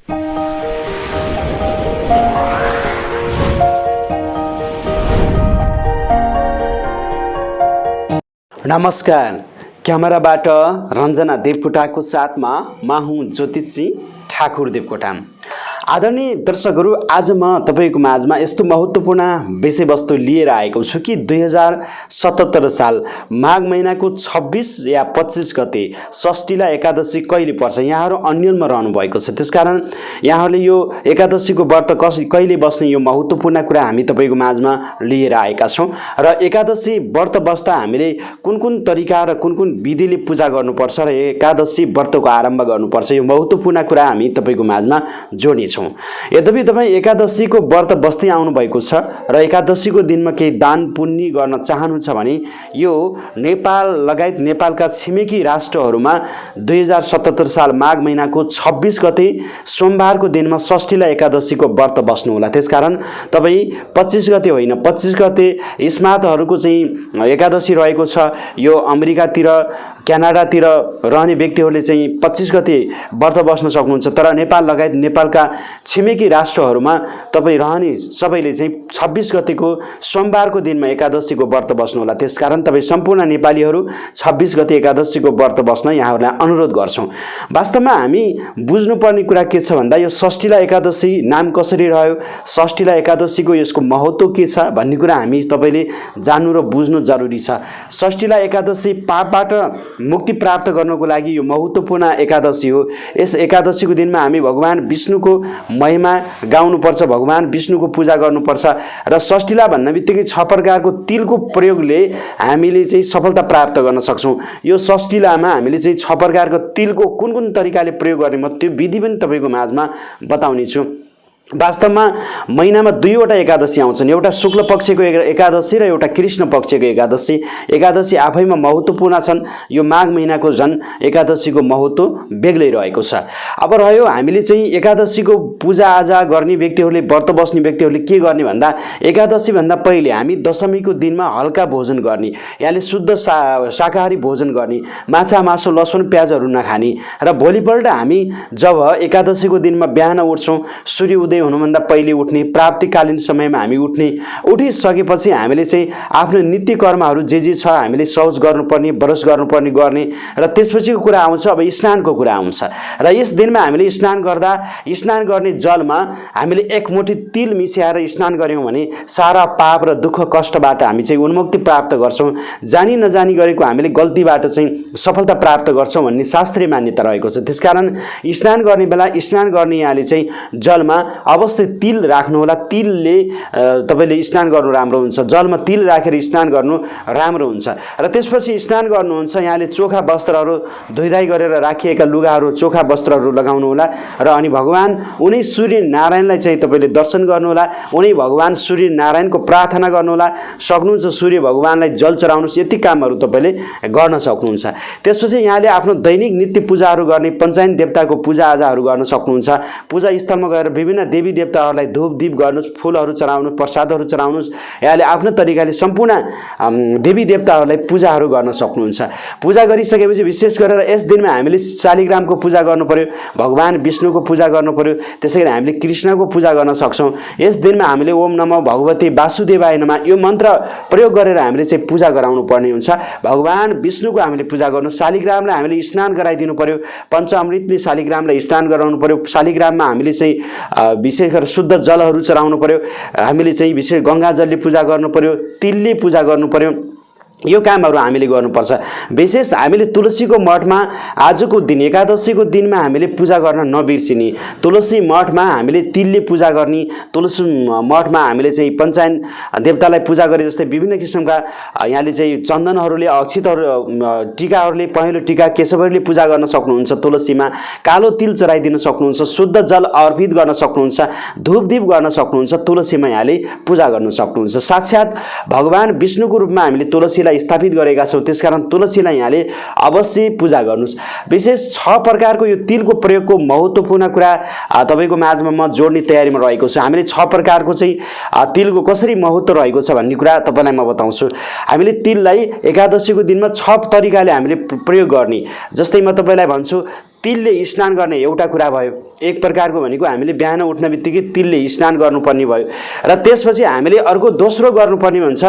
नमस्कार, क्यामेराबाट रञ्जना देवकोटाको साथमा म हुँ ज्योतिष ठाकुर देवकोटा। आदरणीय दर्शकहरू, आज म तपाईको माझमा यस्तो महत्त्वपूर्ण विषयवस्तु लिएर आएको छु कि 2077 साल माघ महिनाको 26 या 25 गते षष्ठीला एकादशी कहिले पर्छ, यहाँहरू अन्यलमा रहनु भएको छ। त्यसकारण यहाँहरूले यो एकादशीको व्रत कहिले बस्ने, यो महत्त्वपूर्ण कुरा हामी तपाईको माझमा लिएर आएका छौँ। र एकादशी व्रत बस्दा हामीले कुन कुन तरिका र कुन कुन विधिले पूजा गर्नुपर्छ र एकादशी व्रतको आरम्भ गर्नुपर्छ, यो महत्त्वपूर्ण कुरा हामी तपाईको माझमा जोड्नेछौँ। यद्यपि तपाईँ एकादशीको व्रत बस्दै आउनु भएको छ र एकादशीको दिनमा केही दान पुण्य गर्न चाहनुहुन्छ भने यो नेपाल लगायत नेपालका छिमेकी राष्ट्रहरूमा 2077 साल माघ महिनाको 26 गते सोमबारको दिनमा षष्ठीला एकादशीको व्रत बस्नुहोला। त्यसकारण तपाईँ 25 गते होइन, 25 गते स्मार्तहरूको चाहिँ एकादशी रहेको छ। यो अमेरिकातिर क्यानाडातिर रहने व्यक्तिहरूले चाहिँ 25 गते व्रत बस्न सक्नुहुन्छ, तर नेपाल लगायत नेपालका छिमेकी राष्ट्रहरूमा तपाईँ रहने सबैले चाहिँ 26 गतेको सोमबारको दिनमा एकादशीको व्रत बस्नुहोला। त्यसकारण तपाईँ सम्पूर्ण नेपालीहरू 26 गते एकादशीको व्रत बस्न यहाँहरूलाई अनुरोध गर्छौँ। वास्तवमा हामी बुझ्नुपर्ने कुरा के छ भन्दा यो षष्ठीला एकादशी नाम कसरी रह्यो, षष्ठीला एकादशीको यसको महत्त्व के छ भन्ने कुरा हामी तपाईँले जान्नु र बुझ्नु जरुरी छ। षष्ठीला एकादशी पापबाट मुक्ति प्राप्त गर्नको लागि यो महत्त्वपूर्ण एकादशी हो। यस एकादशीको दिनमा हामी भगवान विष्णुको महिमा गाउनुपर्छ, भगवान विष्णुको पूजा गर्नुपर्छ र षष्ठीला भन्ने बित्तिकै 6 प्रकारको तिलको प्रयोगले हामीले चाहिँ सफलता प्राप्त गर्न सक्छौँ। यो षष्ठीलामा हामीले चाहिँ 6 प्रकारको तिलको कुन कुन तरिकाले प्रयोग गर्ने म त्यो विधि पनि तपाईँको माझमा बताउने छु। वास्तवमा महिनामा 2वटा एकादशी आउँछन्, एउटा शुक्ल पक्षको एकादशी र एउटा कृष्ण पक्षको एकादशी। एकादशी आफैमा महत्त्वपूर्ण छन्। यो माघ महिनाको झन् एकादशीको महत्त्व बेग्लै रहेको छ। अब रह्यो हामीले चाहिँ एकादशीको पूजाआजा गर्ने व्यक्तिहरूले, व्रत बस्ने व्यक्तिहरूले के गर्ने भन्दा एकादशी भन्दा पहिले हामी दशमीको दिनमा हल्का भोजन गर्ने, यहाँले शुद्ध शाकाहारी भोजन गर्ने, माछा मासु लसुन प्याजहरू नखाने र भोलिपल्ट हामी जब एकादशीको दिनमा बिहान उठ्छौँ, सूर्य उदय हुनुभन्दा पहिले उठ्ने, प्राप्तिकालीन समयमा हामी उठिसकेपछि हामीले चाहिँ आफ्नो नित्य कर्महरू जे छ हामीले शौच गर्नुपर्ने, ब्रस गर्नुपर्ने गर्ने र त्यसपछिको कुरा आउँछ अब स्नानको कुरा आउँछ। र यस दिनमा हामीले स्नान गर्दा स्नान गर्ने जलमा हामीले 1 मुठी तिल मिसाएर स्नान गऱ्यौँ भने सारा पाप र दुःख कष्टबाट हामी चाहिँ उन्मुक्ति प्राप्त गर्छौँ। जानी नजानी गरेको हामीले गल्तीबाट चाहिँ सफलता प्राप्त गर्छौँ भन्ने शास्त्रीय मान्यता रहेको छ। त्यसकारण स्नान गर्ने बेला स्नान गर्ने यहाँले चाहिँ जलमा अवश्य तिल राख्नु होला। तिलले तपाईले स्नान गर्नु राम्रो हुन्छ, जलमा तिल राखेर स्नान गर्नु राम्रो हुन्छ। र त्यसपछि स्नान गर्नुहुन्छ यहाँले चोखा वस्त्रहरू धोइधाइ गरेर राखिएका लुगाहरू, चोखा वस्त्रहरू लगाउनु होला र अनि भगवान उनी सूर्य नारायणलाई चाहिँ तपाईले दर्शन गर्नु होला, उनी भगवान सूर्य नारायणको प्रार्थना गर्नु होला। सक्नुहुन्छ सूर्य भगवानलाई जल चढाउनुस्, यति कामहरू तपाईले गर्न सक्नुहुन्छ। त्यसपछि यहाँले आफ्नो दैनिक नित्य पूजाहरू गर्ने, पञ्चायन देवताको पूजाआजाहरू गर्न सक्नुहुन्छ। पूजा स्थलमा गएर विभिन्न देवी देवताहरूलाई धूप दीप गर्नुस्, फूलहरू चढाउनु, प्रसादहरू चढाउनुस्। यहाँले आफ्नो तरिकाले सम्पूर्ण देवी देवताहरूलाई पूजाहरू गर्न सक्नुहुन्छ। पूजा गरिसकेपछि विशेष गरेर यस दिनमा हामीले शालिग्रामको पूजा गर्नु पर्यो, भगवान विष्णुको पूजा गर्नु पर्यो, त्यसैगरी हामीले कृष्णको पूजा गर्न सक्छौँ। यस दिनमा हामीले ओम नमो भगवते वासुदेवाय नमः यो मन्त्र प्रयोग गरेर हामीले चाहिँ पूजा गराउनु पर्ने हुन्छ। भगवान विष्णुको हामीले पूजा गर्नु, शालिग्रामलाई हामीले स्नान गराइदिनु पर्यो, पञ्चामृतले शालिग्रामलाई स्नान गराउनु पर्यो। शालिग्राममा हामीले चाहिँ विशेष गरेर शुद्ध जलहरू चढाउनु पर्यो, हामीले चाहिँ विशेष गङ्गा जलले पूजा गर्नु पर्यो, तिलले पूजा गर्नु पर्यो। यो कामहरू हामीले गर्नुपर्छ। विशेष हामीले तुलसीको मठमा आजको दिन एकादशीको दिनमा हामीले पूजा गर्न नबिर्सिने, तुलसी मठमा हामीले तिलले पूजा गर्ने, तुलसी मठमा हामीले चाहिँ पञ्चायन देवतालाई पूजा गरे जस्तै विभिन्न किसिमका यहाँले चाहिँ चन्दनहरूले, अक्षितहरू, टिकाहरूले, पहेँलो टिका केशवहरूले पूजा गर्न सक्नुहुन्छ। तुलसीमा कालो तिल चढाइदिन सक्नुहुन्छ, शुद्ध जल अर्पित गर्न सक्नुहुन्छ, धूपदीप गर्न सक्नुहुन्छ, तुलसीमा यहाँले पूजा गर्न सक्नुहुन्छ। साक्षात् भगवान विष्णुको रूपमा हामीले तुलसी स्थापित गरेका छौँ, त्यसकारण तुलसीलाई यहाँले अवश्य पूजा गर्नुस्। विशेष 6 प्रकारको यो तिलको प्रयोगको महत्त्वपूर्ण कुरा तपाईको माझमा म जोड्ने तयारीमा रहेको छु। हामीले 6 प्रकारको चाहिँ तिलको कसरी महत्त्व रहेको छ भन्ने कुरा तपाईलाई म बताउँछु। हामीले तिललाई एकादशीको दिनमा 6 तरिकाले हामीले प्रयोग गर्ने। जस्तै म तपाईलाई भन्छु तिलले स्नान गर्ने एउटा कुरा भयो। एक प्रकारको भनेको हामीले बिहान उठ्ने बित्तिकै तिलले स्नान गर्नुपर्ने भयो र त्यसपछि हामीले अर्को दोस्रो गर्नुपर्ने हुन्छ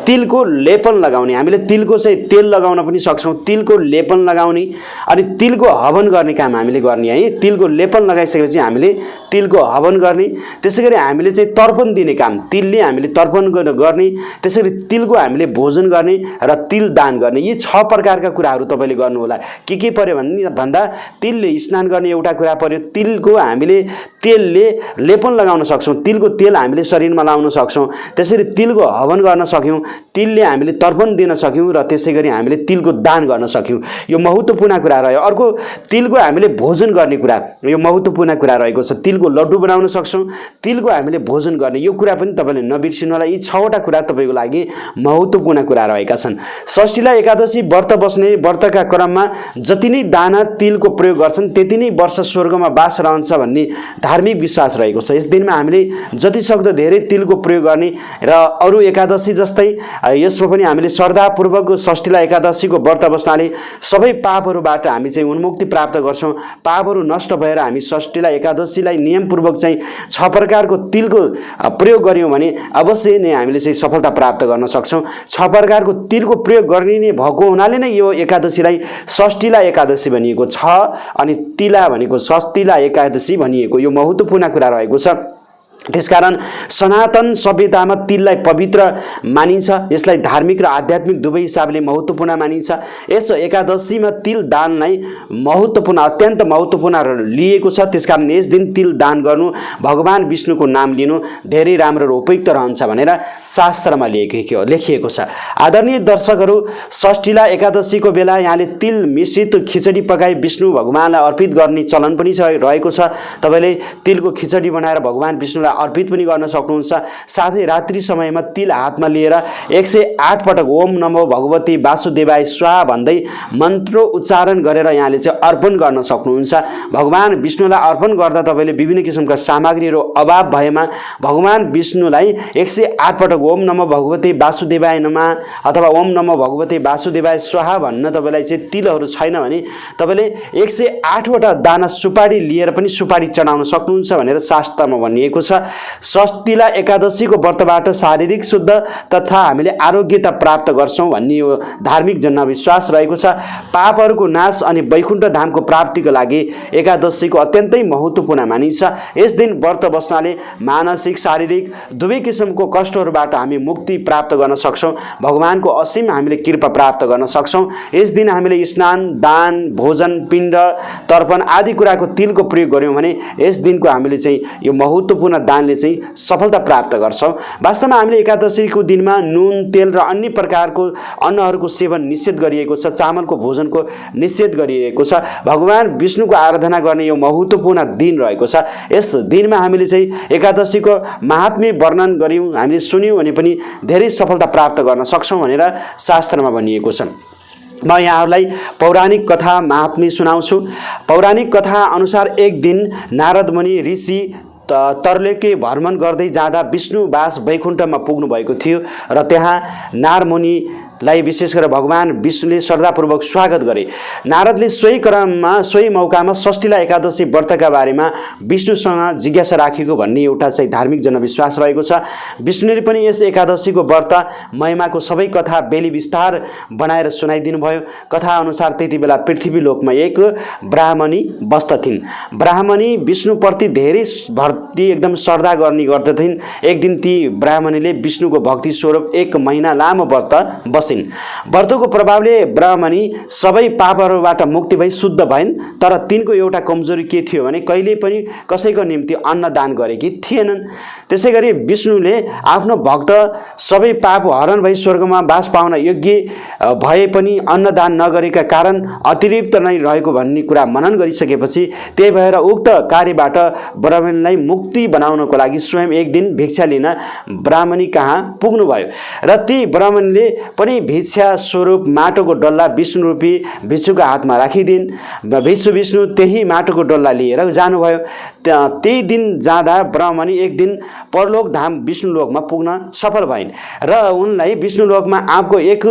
तिलको लेपन लगाउने। हामीले तिलको चाहिँ तेल लगाउन पनि सक्छौँ, तिलको लेपन लगाउने अनि तिलको हवन गर्ने काम हामीले गर्ने है। तिलको लेपन लगाइसकेपछि हामीले तिलको हवन गर्ने, त्यसैगरी हामीले चाहिँ तर्पण दिने काम, तिलले हामीले तर्पण गर्ने, त्यसैगरी तिलको हामीले भोजन गर्ने र तिल दान गर्ने। यी 6 प्रकारका कुराहरू तपाईँले गर्नुहोला। के पर्यो भन्दा तिलले स्नान गर्ने एउटा कुरा पर्यो, तिलको हामीले तेलले लेपन लगाउन सक्छौँ, तिलको तेल हामीले शरीरमा लाउन सक्छौँ, त्यसरी तिलको हवन गर्न सक्यौँ, तिलले हामीले तर्पण दिन सक्यौँ र त्यसै गरी हामीले तिलको दान गर्न सक्यौँ। यो महत्त्वपूर्ण कुरा रह्यो। अर्को तिलको हामीले भोजन गर्ने कुरा, यो महत्त्वपूर्ण कुरा रहेको छ। तिलको लड्डु बनाउन सक्छौँ, तिलको हामीले भोजन गर्ने, यो कुरा पनि तपाईँले नबिर्सिनु होला। यी 6वटा कुरा तपाईँको लागि महत्त्वपूर्ण कुरा रहेका छन्। षष्ठीला एकादशी व्रत बस्ने व्रतका क्रममा जति नै दाना तिलको प्रयोग गर्छन् त्यति नै वर्ष स्वर्गमा बास रहन्छ भन्ने धार्मिक विश्वास रहेको छ। यस दिनमा हामीले जति सक्दो धेरै तिलको प्रयोग गर्ने र अरू एकादशी जस्तै यसमा पनि हामीले श्रद्धापूर्वक षष्ठीला एकादशीको व्रत बस्नाले सबै पापहरूबाट हामी चाहिँ उन्मुक्ति प्राप्त गर्छौँ। पापहरू नष्ट भएर हामी षष्ठीला एकादशीलाई नियमपूर्वक चाहिँ 6 प्रकारको तिलको प्रयोग गर्यौँ भने अवश्य नै हामीले चाहिँ सफलता प्राप्त गर्न सक्छौँ। 6 प्रकारको तिलको प्रयोग गर्ने भएको हुनाले नै यो एकादशीलाई षष्ठीला एकादशी भनिएको छ अनि तिला भनेको षष्ठीला एकादशी भनिएको। यो महत्त्वपूर्ण कुरा रहेको छ। त्यसकारण सनातन सभ्यतामा तिललाई पवित्र मानिन्छ, यसलाई धार्मिक र आध्यात्मिक दुवै हिसाबले महत्त्वपूर्ण मानिन्छ। यस एकादशीमा तिल दानलाई महत्त्वपूर्ण, अत्यन्त महत्त्वपूर्ण लिएको छ। त्यसकारण यस दिन तिल दान गर्नु, भगवान विष्णुको नाम लिनु धेरै राम्रो र उपयुक्त रहन्छ भनेर शास्त्रमा लेखिएको छ। आदरणीय दर्शकहरू, षष्ठीला एकादशीको बेला यहाँले तिल मिश्रित खिचडी पकाई विष्णु भगवानलाई अर्पित गर्ने चलन पनि रहेको छ। तपाईँले तिलको खिचडी बनाएर भगवान विष्णुलाई अर्पित पनि गर्न सक्नुहुन्छ। साथै रात्रि समयमा तिल हातमा लिएर 108 पटक ओम नमो भगवती वासुदेवाय स्वाहा भन्दै मन्त्र उच्चारण गरेर यहाँले चाहिँ अर्पण गर्न सक्नुहुन्छ। भगवान विष्णुलाई अर्पण गर्दा तपाईँले विभिन्न किसिमका सामग्रीहरू अभाव भएमा भगवान विष्णुलाई 108 पटक ओम नमो भगवती वासुदेवाय नमः अथवा ओम नमो भगवती वासुदेवाय स्वाहा भन्न तपाईँलाई चाहिँ तिलहरू छैन भने तपाईँले 108 वटा दाना सुपारी लिएर पनि सुपारी चढाउन सक्नुहुन्छ भनेर शास्त्रमा भनिएको छ। षष्ठीला एकादशीको व्रतबाट शारीरिक शुद्ध तथा हामीले आरोग्यता प्राप्त गर्छौँ भन्ने यो धार्मिक जनविश्वास रहेको छ। पापहरूको नाश अनि वैकुण्ठ धामको प्राप्तिको लागि एकादशीको अत्यन्तै महत्त्वपूर्ण मानिन्छ। यस दिन व्रत बस्नाले मानसिक शारीरिक दुवै किसिमको कष्टहरूबाट हामी मुक्ति प्राप्त गर्न सक्छौँ, भगवानको असीम हामीले कृपा प्राप्त गर्न सक्छौँ। यस दिन हामीले स्नान, दान, भोजन, पिण्ड, तर्पण आदि कुराको तिलको प्रयोग गऱ्यौँ भने यस दिनको हामीले चाहिँ यो महत्त्वपूर्ण दानले चाहिँ सफलता प्राप्त गर्छौँ। वास्तवमा हामीले एकादशीको दिनमा नुन, तेल र अन्य प्रकारको अन्नहरूको सेवन निषेध गरिएको छ, चामलको भोजनको निषेध गरिएको छ। भगवान विष्णुको आराधना गर्ने यो महत्त्वपूर्ण दिन रहेको छ। यस दिनमा हामीले चाहिँ एकादशीको महात्म्य वर्णन गऱ्यौँ, हामीले सुन्यौँ भने पनि धेरै सफलता प्राप्त गर्न सक्छौँ भनेर शास्त्रमा भनिएको छ। म यहाँहरूलाई पौराणिक कथा महात्म्य सुनाउँछु। पौराणिक कथा अनुसार एक दिन नारद मुनि ऋषि तर्लेके भ्रमण गर्दै जाँदा विष्णुवास वैकुण्ठमा पुग्नु भएको थियो र त्यहाँ नारद मुनिलाई विशेष गरेर भगवान विष्णुले श्रद्धापूर्वक स्वागत गरे। नारदले सोही मौकामा षष्ठीला एकादशी व्रतका बारेमा विष्णुसँग जिज्ञासा राखेको भन्ने एउटा चाहिँ धार्मिक जनविश्वास रहेको छ। विष्णुले पनि यस एकादशीको व्रत महिमाको सबै कथा बेली विस्तार बनाएर सुनाइदिनु भयो। कथा अनुसार त्यति बेला पृथ्वी लोकमा एक ब्राह्मणी बस्दथिन्। ब्राह्मणी विष्णुप्रति धेरै भक्ति एकदम श्रद्धा गर्ने गर्दथिन्। एक दिन ती ब्राह्मणीले विष्णुको भक्ति स्वरूप 1 महिना लामो व्रत बसिन्। व्रतको प्रभावले ब्राह्मणी सबै पापहरूबाट मुक्ति भई शुद्ध भइन्। तर तिनको एउटा कमजोरी के थियो भने कहिले पनि कसैको निम्ति अन्नदान गरेकी थिएनन्। त्यसैगरी विष्णुले आफ्नो भक्त सबै पाप हरण भई स्वर्गमा बास पाउन योग्य भए पनि अन्नदान नगरेका कारण अतिरिक्त नै रहेको भन्ने कुरा मनन गरिसकेपछि त्यही भएर उक्त कार्यबाट ब्राह्मणलाई मुक्ति बनाउनको लागि स्वयं एक दिन भिक्षा लिन ब्राह्मणी कहाँ पुग्नुभयो र ती ब्राह्मणले पनि पनि भिक्षा स्वरूप माटोको डल्ला विष्णुरूपी भिक्षुको हातमा राखिदिन्। विष्णु त्यही माटोको डल्ला लिएर जानुभयो। त्यही दिन जाँदा ब्राह्मणी एक दिन परलोक धाम विष्णुलोकमा पुग्न सफल भइन् र उनलाई विष्णुलोकमा आँपको एक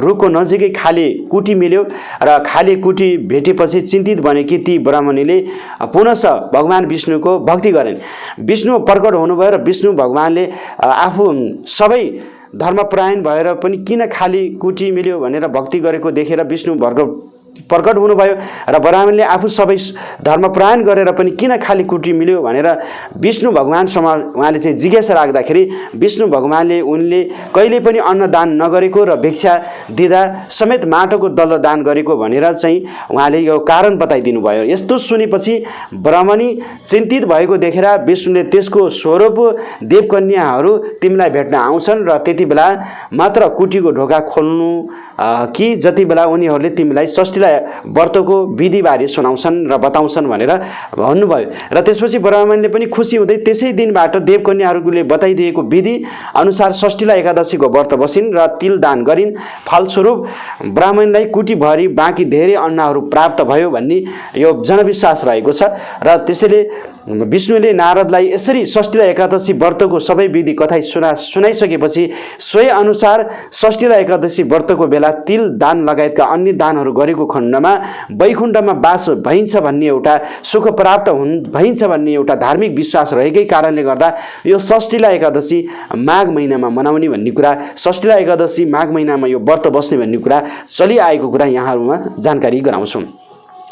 रुखको नजिकै खाली कुटी मिल्यो र खाली कुटी भेटेपछि चिन्तित बने कि ती ब्राह्मणीले पुनः भगवान विष्णुको भक्ति गरिन्। विष्णु प्रकट हुनुभयो र विष्णु भगवानले आफू सबै धर्मपरायण भएर पनि किन खाली कुटी मिल्यो भनेर भक्ति गरेको देखेर विष्णु प्रकट हुनुभयो र ब्राह्मणले आफू सबै धर्मपरायण गरेर पनि किन खाली कुटी मिल्यो भनेर विष्णु भगवानसँग उहाँले चाहिँ जिज्ञासा राख्दाखेरि विष्णु भगवानले उनले कहिले पनि अन्न दान नगरेको र भिक्षा दिँदा समेत माटोको दल्लो दान गरेको भनेर चाहिँ उहाँले यो कारण बताइदिनु भयो। यस्तो सुनेपछि ब्राह्मणी चिन्तित भएको देखेर विष्णुले त्यसको स्वरूप देवकन्याहरू तिमीलाई भेट्न आउँछन् र त्यति बेला मात्र कुटीको ढोका खोल्नु कि जति बेला उनीहरूले तिमीलाई षष्ठीलाई व्रतको विधिबारे सुनाउँछन् र बताउँछन् भनेर भन्नुभयो। र त्यसपछि ब्राह्मणले पनि खुसी हुँदै त्यसै दिनबाट देवकन्याहरूले बताइदिएको विधि अनुसार षष्ठीलाई एकादशीको व्रत बसिन् र तिल दान गरिन्। फलस्वरूप ब्राह्मणलाई कुटीभरि बाँकी धेरै अन्नहरू प्राप्त भयो भन्ने यो जनविश्वास रहेको छ। र त्यसैले विष्णुले नारदलाई यसरी षष्ठीलाई एकादशी व्रतको सबै विधि कथाइ सुनाइसकेपछि सोही अनुसार षष्ठीलाई एकादशी व्रतको बेला तिल दान लगायतका अन्य दानहरू गरेको खण्डमा वैकुण्ठमा बास भइन्छ भन्ने एउटा सुख प्राप्त भइन्छ भन्ने एउटा धार्मिक विश्वास रहेकै कारणले गर्दा यो षष्ठीलाई एकादशी माघ महिनामा मनाउने भन्ने कुरा, षष्ठीलाई एकादशी माघ महिनामा यो व्रत बस्ने भन्ने कुरा चलिआएको कुरा यहाँहरूमा जानकारी गराउँछौँ।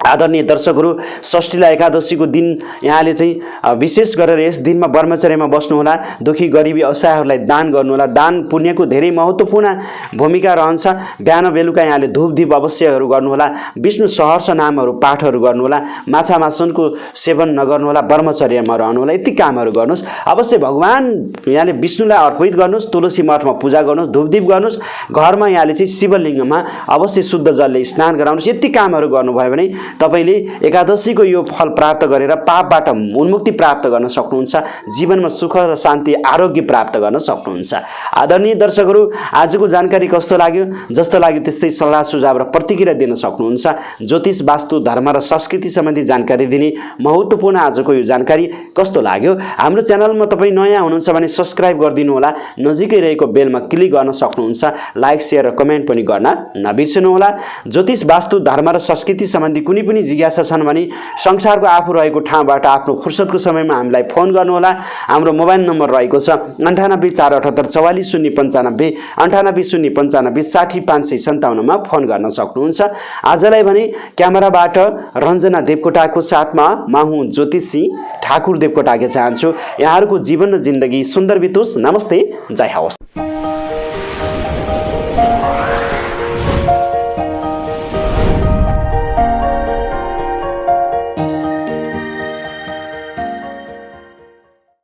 आदरणीय दर्शकहरू, षष्ठीलाई एकादशीको दिन यहाँले चाहिँ विशेष गरेर यस दिनमा ब्रह्मचर्यमा बस्नुहोला, दुखी गरिबी असहायहरूलाई दान गर्नुहोला। दान पुण्यको धेरै महत्त्वपूर्ण भूमिका रहन्छ। बिहान बेलुका यहाँले धूपदीप अवश्यहरू गर्नुहोला, विष्णु सहर्ष नामहरू पाठहरू गर्नुहोला, माछा मासुनको सेवन नगर्नुहोला, ब्रह्मचर्यमा रहनुहोला। यति कामहरू गर्नुहोस्। अवश्य भगवान यहाँले विष्णुलाई अर्पित गर्नुहोस्, तुलसी मठमा पूजा गर्नुहोस्, धूपदीप गर्नुहोस्, घरमा यहाँले चाहिँ शिवलिङ्गमा अवश्य शुद्ध जलले स्नान गराउनुहोस्। यति कामहरू गर्नुभयो भने तपाईले एकादशीको यो फल प्राप्त गरेर पापबाट उन्मुक्ति प्राप्त गर्न सक्नुहुन्छ, जीवनमा सुख र शान्ति आरोग्य प्राप्त गर्न सक्नुहुन्छ। आदरणीय दर्शकहरू, आजको जानकारी कस्तो लाग्यो? जस्तो लाग्यो त्यस्तै सल्लाह सुझाव र प्रतिक्रिया दिन सक्नुहुन्छ। ज्योतिष, वास्तु, धर्म र संस्कृति सम्बन्धी जानकारी दिने महत्त्वपूर्ण आजको यो जानकारी कस्तो लाग्यो? हाम्रो च्यानलमा तपाईँ नयाँ हुनुहुन्छ भने सब्स्क्राइब गरिदिनु होला, नजिकै रहेको बेलमा क्लिक गर्न सक्नुहुन्छ, लाइक शेयर र कमेन्ट पनि गर्न नबिर्सनुहोला। ज्योतिष, वास्तु, धर्म र संस्कृति सम्बन्धी कुनै पनि जिज्ञासा छन् भने संसारको आफू रहेको ठाउँबाट आफ्नो फुर्सदको समयमा हामीलाई फोन गर्नुहोला। हाम्रो मोबाइल नम्बर रहेको छ 9847844095, 98095 मा फोन गर्न सक्नुहुन्छ। आजलाई भने क्यामेराबाट रञ्जना देवकोटाको साथमा म हुँ ज्योतिषी ठाकुर देवकोटाके चाहन्छु। यहाँहरूको जीवन र जिन्दगी सुन्दर बितोस्। नमस्ते, जय होस्।